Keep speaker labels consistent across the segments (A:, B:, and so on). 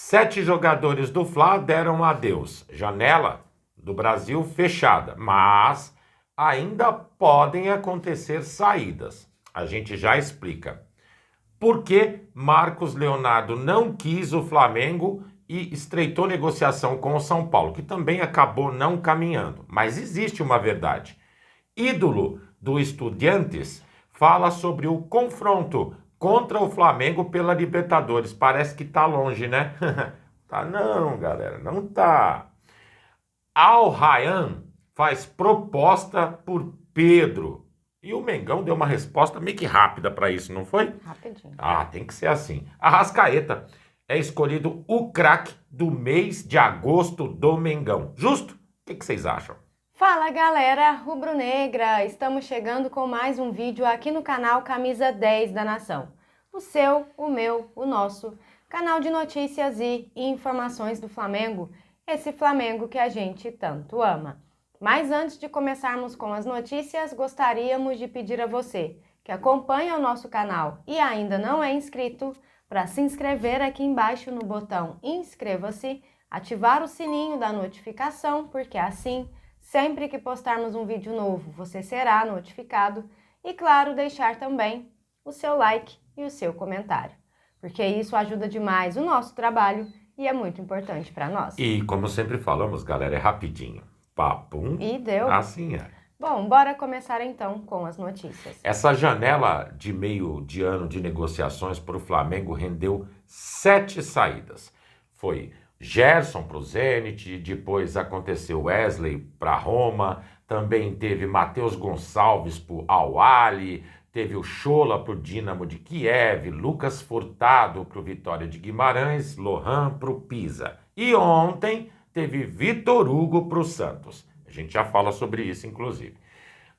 A: 7 jogadores do Fla deram adeus. Janela do Brasil fechada, mas ainda podem acontecer saídas. A gente já explica. Por que Marcos Leonardo não quis o Flamengo e estreitou negociação com o São Paulo, que também acabou não caminhando. Mas existe uma verdade. Ídolo do Estudiantes fala sobre o confronto contra o Flamengo pela Libertadores. Parece que tá longe, né? Tá não, galera, não tá. Al Rayyan faz proposta por Pedro. E o Mengão deu uma resposta meio que rápida para isso, não foi?
B: Rapidinho.
A: Tem que ser assim. Arrascaeta é escolhido o craque do mês de agosto do Mengão. Justo? O que vocês acham?
B: Fala galera rubro-negra, estamos chegando com mais um vídeo aqui no canal Camisa 10 da Nação. O seu, o meu, o nosso canal de notícias e informações do Flamengo, esse Flamengo que a gente tanto ama. Mas antes de começarmos com as notícias, gostaríamos de pedir a você que acompanha o nosso canal e ainda não é inscrito, para se inscrever aqui embaixo no botão inscreva-se, ativar o sininho da notificação, porque assim, sempre que postarmos um vídeo novo, você será notificado e, claro, deixar também o seu like e o seu comentário, porque isso ajuda demais o nosso trabalho e é muito importante para nós.
A: E como sempre falamos, galera, é rapidinho. Papum.
B: E deu.
A: Assim é.
B: Bom, bora começar então com as notícias.
A: Essa janela de meio de ano de negociações para o Flamengo rendeu 7 saídas. Foi Gerson para o Zenit, depois aconteceu Wesley para Roma, também teve Matheus Gonçalves para o Al-Ahly, teve o Chola para o Dínamo de Kiev, Lucas Furtado para o Vitória de Guimarães, Lohan para o Pisa. E ontem teve Vitor Hugo para o Santos. A gente já fala sobre isso, inclusive.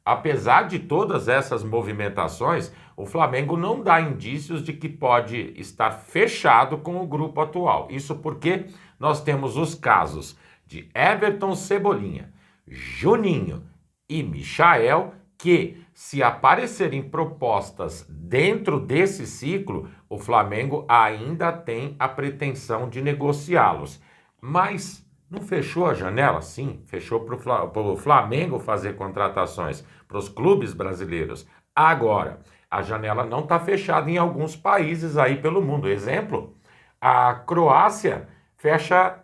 A: Apesar de todas essas movimentações, o Flamengo não dá indícios de que pode estar fechado com o grupo atual. Isso porque nós temos os casos de Everton Cebolinha, Juninho e Michael, que, se aparecerem propostas dentro desse ciclo, o Flamengo ainda tem a pretensão de negociá-los. Mas não fechou a janela? Sim, fechou para o Flamengo fazer contratações para os clubes brasileiros. Agora, a janela não está fechada em alguns países aí pelo mundo. Exemplo, a Croácia fecha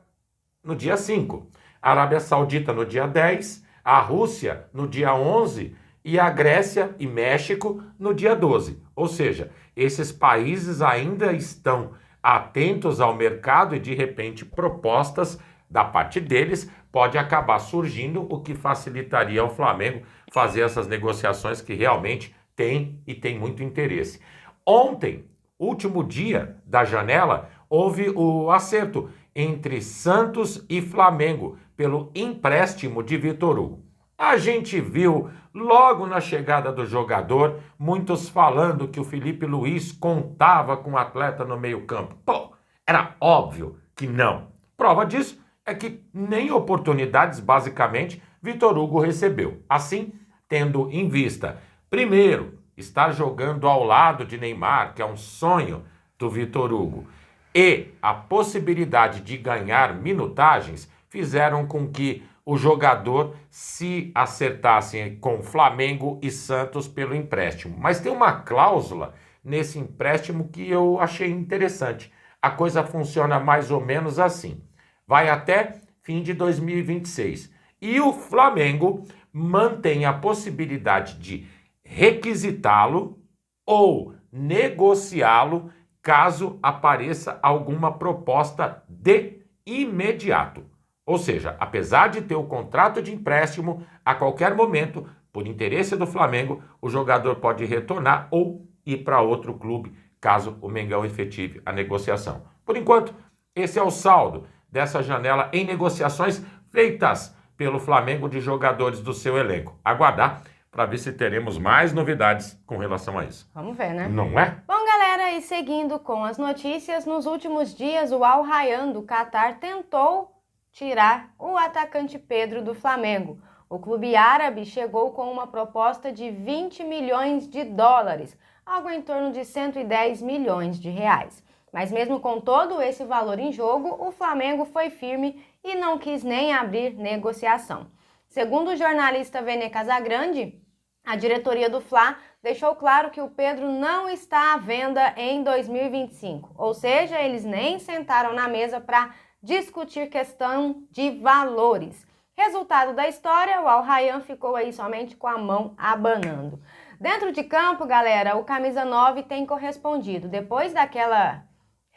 A: no dia 5, a Arábia Saudita no dia 10, a Rússia no dia 11 e a Grécia e México no dia 12. Ou seja, esses países ainda estão atentos ao mercado e, de repente, propostas da parte deles pode acabar surgindo, o que facilitaria ao Flamengo fazer essas negociações que realmente tem muito interesse. Ontem, último dia da janela, houve o acerto entre Santos e Flamengo pelo empréstimo de Vitor Hugo. A gente viu logo na chegada do jogador muitos falando que o Felipe Luiz contava com o atleta no meio-campo. Pô, era óbvio que não. Prova disso é que nem oportunidades, basicamente, Vitor Hugo recebeu. Assim, tendo em vista, primeiro, estar jogando ao lado de Neymar, que é um sonho do Vitor Hugo, e a possibilidade de ganhar minutagens, fizeram com que o jogador se acertasse com Flamengo e Santos pelo empréstimo. Mas tem uma cláusula nesse empréstimo que eu achei interessante. A coisa funciona mais ou menos assim. Vai até fim de 2026. E o Flamengo mantém a possibilidade de requisitá-lo ou negociá-lo caso apareça alguma proposta de imediato. Ou seja, apesar de ter o contrato de empréstimo, a qualquer momento, por interesse do Flamengo, o jogador pode retornar ou ir para outro clube, caso o Mengão efetive a negociação. Por enquanto, esse é o saldo dessa janela em negociações feitas pelo Flamengo de jogadores do seu elenco. Aguardar para ver se teremos mais novidades com relação a isso.
B: Vamos ver, né?
A: Não é?
B: Bom, galera, e seguindo com as notícias, nos últimos dias o Al Rayyan do Catar tentou tirar o atacante Pedro do Flamengo. O clube árabe chegou com uma proposta de 20 milhões de dólares, algo em torno de 110 milhões de reais. Mas mesmo com todo esse valor em jogo, o Flamengo foi firme e não quis nem abrir negociação. Segundo o jornalista Vene Casagrande, a diretoria do Fla deixou claro que o Pedro não está à venda em 2025, ou seja, eles nem sentaram na mesa para discutir questão de valores. Resultado da história, o Al Rayyan ficou aí somente com a mão abanando. Dentro de campo, galera, o camisa 9 tem correspondido. Depois daquela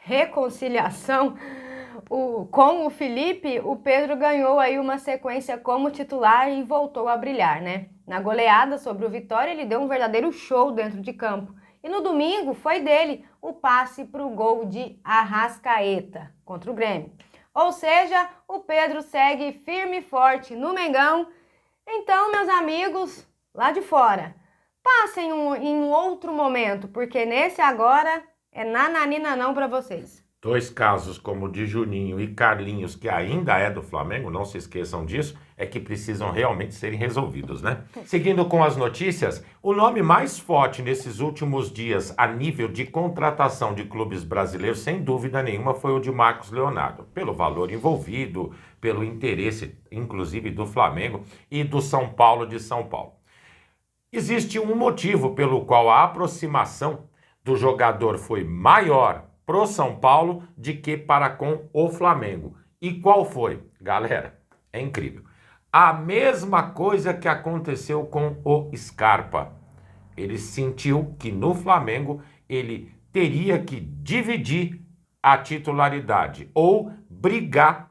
B: reconciliação com o Felipe, o Pedro ganhou aí uma sequência como titular e voltou a brilhar, né? Na goleada sobre o Vitória, ele deu um verdadeiro show dentro de campo. E no domingo foi dele o passe para o gol de Arrascaeta contra o Grêmio. Ou seja, o Pedro segue firme e forte no Mengão. Então, meus amigos, lá de fora, passem em um outro momento, porque nesse agora é nananina não para vocês.
A: 2 casos como o de Juninho e Carlinhos, que ainda é do Flamengo, não se esqueçam disso, é que precisam realmente serem resolvidos, né? Seguindo com as notícias, o nome mais forte nesses últimos dias a nível de contratação de clubes brasileiros, sem dúvida nenhuma, foi o de Marcos Leonardo, pelo valor envolvido, pelo interesse, inclusive, do Flamengo e do São Paulo de São Paulo. Existe um motivo pelo qual a aproximação do jogador foi maior pro São Paulo de que para com o Flamengo. E qual foi? Galera, é incrível. A mesma coisa que aconteceu com o Scarpa. Ele sentiu que no Flamengo ele teria que dividir a titularidade ou brigar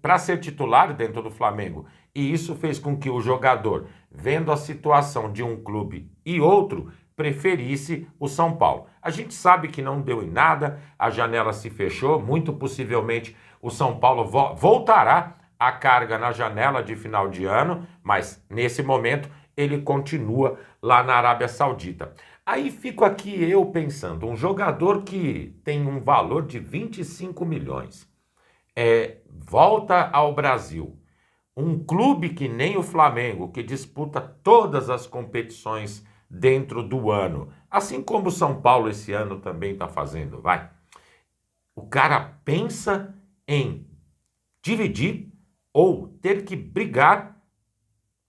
A: para ser titular dentro do Flamengo. E isso fez com que o jogador, vendo a situação de um clube e outro, preferisse o São Paulo. A gente sabe que não deu em nada, a janela se fechou, muito possivelmente o São Paulo voltará à carga na janela de final de ano, mas nesse momento ele continua lá na Arábia Saudita. Aí fico aqui eu pensando, um jogador que tem um valor de 25 milhões, volta ao Brasil, um clube que nem o Flamengo, que disputa todas as competições dentro do ano, assim como o São Paulo esse ano também está fazendo, vai. O cara pensa em dividir ou ter que brigar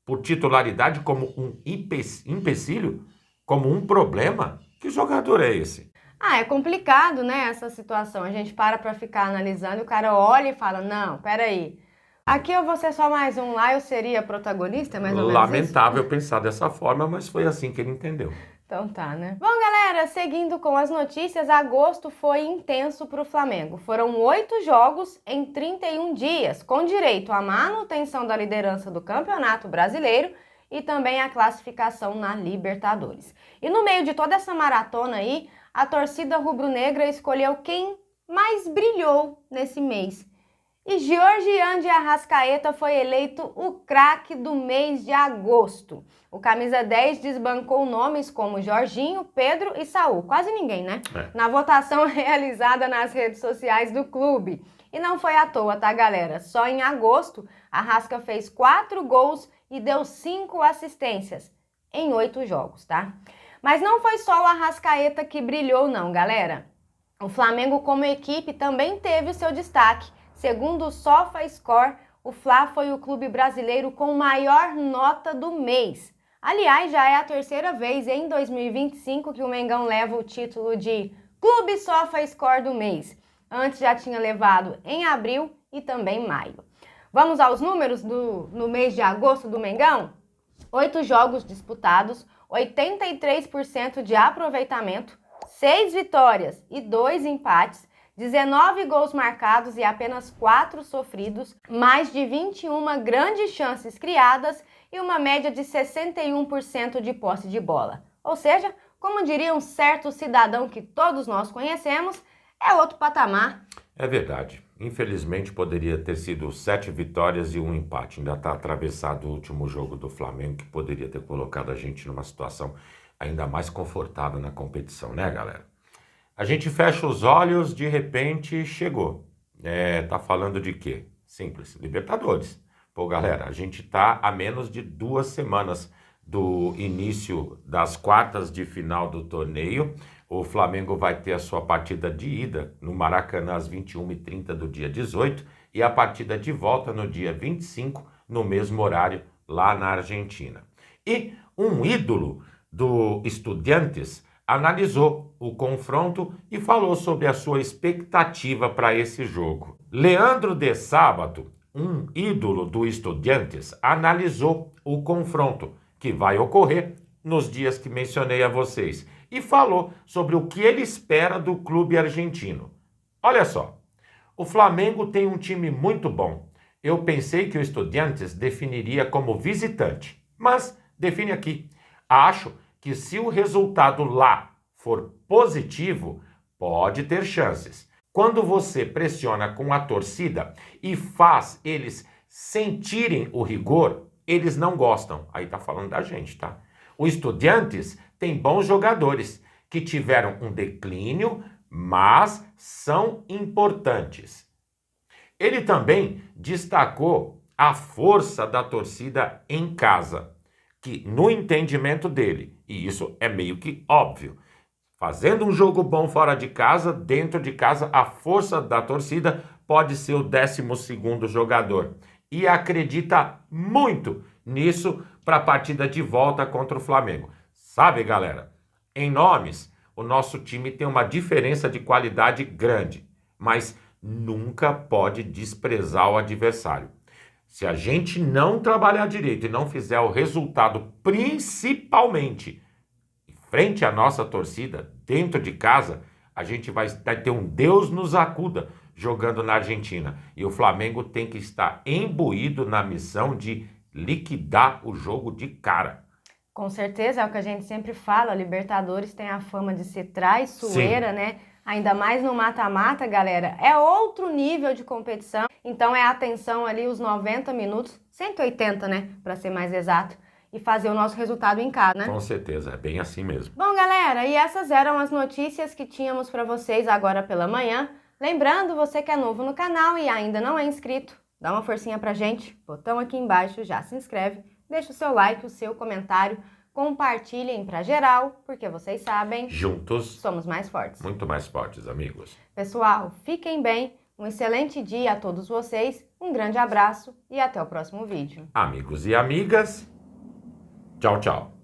A: por titularidade como um empecilho, como um problema. Que jogador é esse?
B: É complicado, né, essa situação. A gente para ficar analisando e o cara olha e fala, não, peraí, aqui eu vou ser só mais um, lá eu seria protagonista, mais ou menos
A: Lamentável isso? Pensar dessa forma, mas foi assim que ele entendeu.
B: Então tá, né? Bom, galera, seguindo com as notícias, agosto foi intenso para o Flamengo. Foram 8 jogos em 31 dias, com direito à manutenção da liderança do Campeonato Brasileiro e também a classificação na Libertadores. E no meio de toda essa maratona aí, a torcida rubro-negra escolheu quem mais brilhou nesse mês. E Georgian de Arrascaeta foi eleito o craque do mês de agosto. O camisa 10 desbancou nomes como Jorginho, Pedro e Saul. Quase ninguém, né? Na votação realizada nas redes sociais do clube. E não foi à toa, tá, galera? Só em agosto, Arrasca fez 4 gols e deu 5 assistências em 8 jogos, tá? Mas não foi só o Arrascaeta que brilhou, não, galera. O Flamengo, como equipe, também teve o seu destaque. Segundo o SofaScore, o Fla foi o clube brasileiro com maior nota do mês. Aliás, já é a 3ª vez em 2025 que o Mengão leva o título de Clube SofaScore do mês. Antes já tinha levado em abril e também maio. Vamos aos números no mês de agosto do Mengão? 8 jogos disputados, 83% de aproveitamento, 6 vitórias e 2 empates, 19 gols marcados e apenas 4 sofridos, mais de 21 grandes chances criadas e uma média de 61% de posse de bola. Ou seja, como diria um certo cidadão que todos nós conhecemos, é outro patamar.
A: É verdade. Infelizmente poderia ter sido 7 vitórias e 1 empate. Ainda está atravessado o último jogo do Flamengo, que poderia ter colocado a gente numa situação ainda mais confortável na competição, né, galera? A gente fecha os olhos, de repente chegou. Tá falando de quê? Simples, Libertadores. Pô, galera, a gente tá a menos de 2 semanas do início das quartas de final do torneio. O Flamengo vai ter a sua partida de ida no Maracanã às 21h30 do dia 18 e a partida de volta no dia 25, no mesmo horário, lá na Argentina. E um ídolo do Estudiantes analisou o confronto e falou sobre a sua expectativa para esse jogo. Leandro de Sábato, um ídolo do Estudiantes, analisou o confronto que vai ocorrer nos dias que mencionei a vocês e falou sobre o que ele espera do clube argentino. Olha só, o Flamengo tem um time muito bom. Eu pensei que o Estudiantes definiria como visitante, mas define aqui. Acho que se o resultado lá for positivo, pode ter chances. Quando você pressiona com a torcida e faz eles sentirem o rigor, eles não gostam. Aí tá falando da gente, tá? O Estudiantes tem bons jogadores que tiveram um declínio, mas são importantes. Ele também destacou a força da torcida em casa, que no entendimento dele, e isso é meio que óbvio, fazendo um jogo bom fora de casa, dentro de casa, a força da torcida pode ser o 12º jogador. E acredita muito nisso para a partida de volta contra o Flamengo. Sabe, galera, em nomes, o nosso time tem uma diferença de qualidade grande, mas nunca pode desprezar o adversário. Se a gente não trabalhar direito e não fizer o resultado, principalmente frente à nossa torcida, dentro de casa, a gente vai ter um Deus nos acuda jogando na Argentina. E o Flamengo tem que estar imbuído na missão de liquidar o jogo de cara.
B: Com certeza, é o que a gente sempre fala, a Libertadores tem a fama de ser traiçoeira, né? Ainda mais no mata-mata, galera, é outro nível de competição. Então é atenção ali os 90 minutos, 180, né, para ser mais exato, e fazer o nosso resultado em casa, né?
A: Com certeza, é bem assim mesmo.
B: Bom, galera, e essas eram as notícias que tínhamos para vocês agora pela manhã. Lembrando, você que é novo no canal e ainda não é inscrito, dá uma forcinha pra gente, botão aqui embaixo, já se inscreve, deixa o seu like, o seu comentário, compartilhem pra geral, porque vocês sabem,
A: juntos
B: somos mais fortes.
A: Muito mais fortes, amigos.
B: Pessoal, fiquem bem, um excelente dia a todos vocês, um grande abraço e até o próximo vídeo.
A: Amigos e amigas, tchau, tchau.